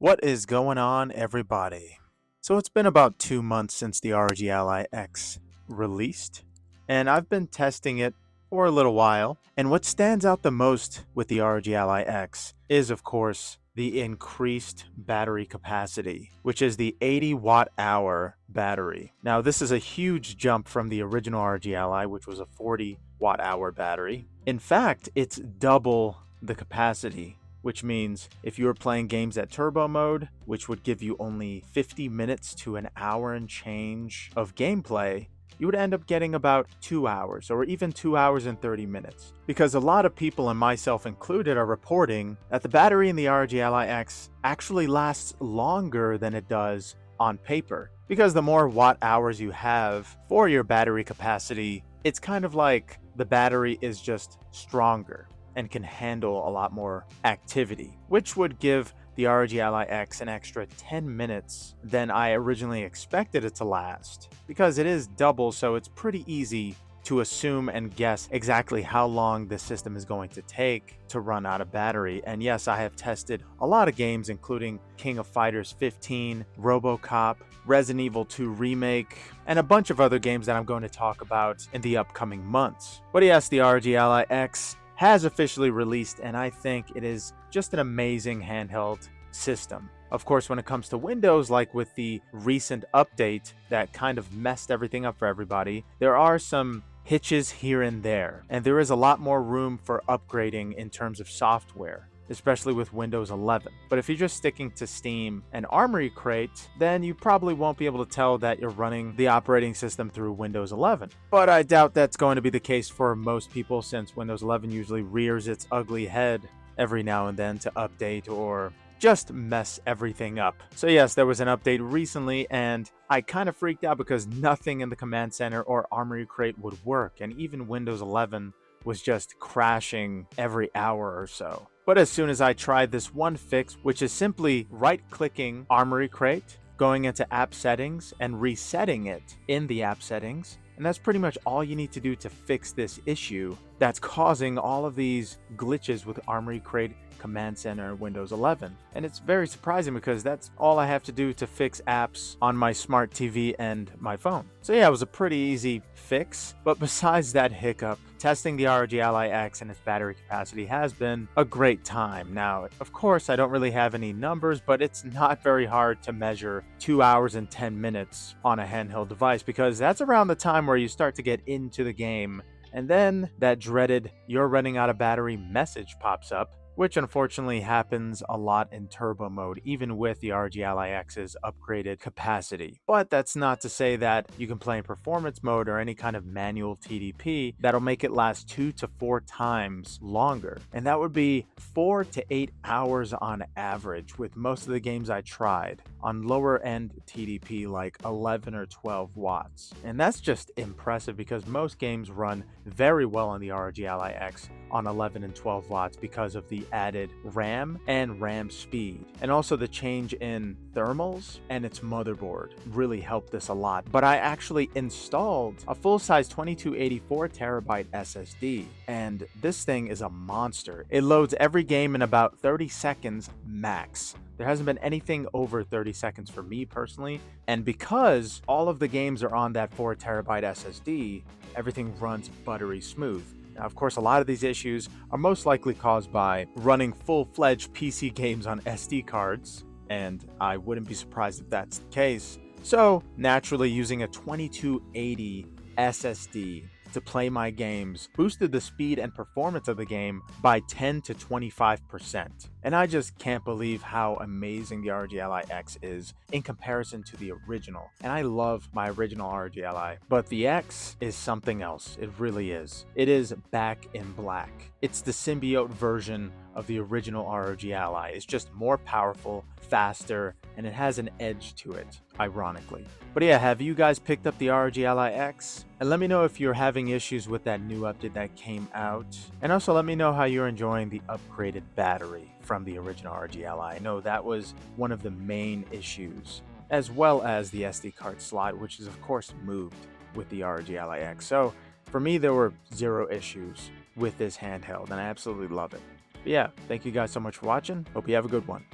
What is going on, everybody? So it's been about 2 months since the ROG Ally X released, and I've been testing it for a little while. And what stands out the most with the ROG Ally X is, of course, the increased battery capacity, which is the 80 watt hour battery. Now, this is a huge jump from the original ROG Ally, which was a 40 watt hour battery. In fact, it's double the capacity, which means if you were playing games at turbo mode, which would give you only 50 minutes to an hour and change of gameplay, you would end up getting about 2 hours or even 2 hours and 30 minutes. Because a lot of people, and myself included, are reporting that the battery in the ROG Ally X actually lasts longer than it does on paper. Because the more watt hours you have for your battery capacity, it's kind of like the battery is just stronger and can handle a lot more activity, which would give the ROG Ally X an extra 10 minutes than I originally expected it to last. Because it is double, so it's pretty easy to assume and guess exactly how long the system is going to take to run out of battery. And yes, I have tested a lot of games, including King of Fighters 15, RoboCop, Resident Evil 2 Remake, and a bunch of other games that I'm going to talk about in the upcoming months. But yes, the ROG Ally X has officially released, and I think it is just an amazing handheld system. Of course, when it comes to Windows, like with the recent update that kind of messed everything up for everybody, there are some hitches here and there, and there is a lot more room for upgrading in terms of software, especially with Windows 11. But if you're just sticking to Steam and Armory Crate, then you probably won't be able to tell that you're running the operating system through Windows 11. But I doubt that's going to be the case for most people, since Windows 11 usually rears its ugly head every now and then to update or just mess everything up. So yes, there was an update recently, and I kind of freaked out because nothing in the Command Center or Armory Crate would work, and even Windows 11 was just crashing every hour or so. But as soon as I tried this one fix, which is simply right-clicking Armory Crate, going into app settings, and resetting it in the app settings, and that's pretty much all you need to do to fix this issue that's causing all of these glitches with Armory Crate, Command Center, Windows 11. And it's very surprising because that's all I have to do to fix apps on my smart TV and my phone. So yeah, it was a pretty easy fix. But besides that hiccup, testing the ROG Ally X and its battery capacity has been a great time. Now, of course, I don't really have any numbers, but it's not very hard to measure 2 hours and 10 minutes on a handheld device, because that's around the time where you start to get into the game. And then that dreaded "you're running out of battery" message pops up, which unfortunately happens a lot in turbo mode, even with the ROG Ally X's upgraded capacity. But that's not to say that you can play in performance mode or any kind of manual TDP that'll make it last 2 to 4 times longer. And that would be 4 to 8 hours on average with most of the games I tried on lower end TDP like 11 or 12 watts. And that's just impressive because most games run very well on the ROG Ally X on 11 and 12 watts because of the added RAM and RAM speed. And also the change in thermals and its motherboard really helped this a lot. But I actually installed a full-size 2284 terabyte SSD, and this thing is a monster. It loads every game in about 30 seconds max. There hasn't been anything over 30 seconds for me personally, and because all of the games are on that 4 terabyte SSD, everything runs buttery smooth. Now, of course, a lot of these issues are most likely caused by running full-fledged PC games on SD cards, and I wouldn't be surprised if that's the case. So, naturally, using a 2280 SSD to play my games boosted the speed and performance of the game by 10 to 25%. And I just can't believe how amazing the ROG Ally X is in comparison to the original. And I love my original ROG Ally, but the X is something else. It really is. It is back in black. It's the symbiote version of the original ROG Ally. It's just more powerful, faster, and it has an edge to it, ironically. But yeah, have you guys picked up the ROG Ally X? And let me know if you're having issues with that new update that came out. And also let me know how you're enjoying the upgraded battery from the original ROG Ally. I know that was one of the main issues, as well as the SD card slot, which is of course moved with the ROG Ally X. So for me, there were zero issues with this handheld, and I absolutely love it. But yeah, thank you guys so much for watching. Hope you have a good one.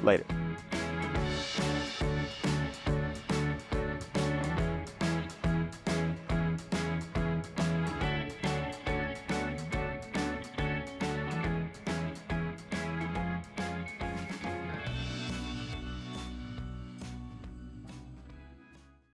Later.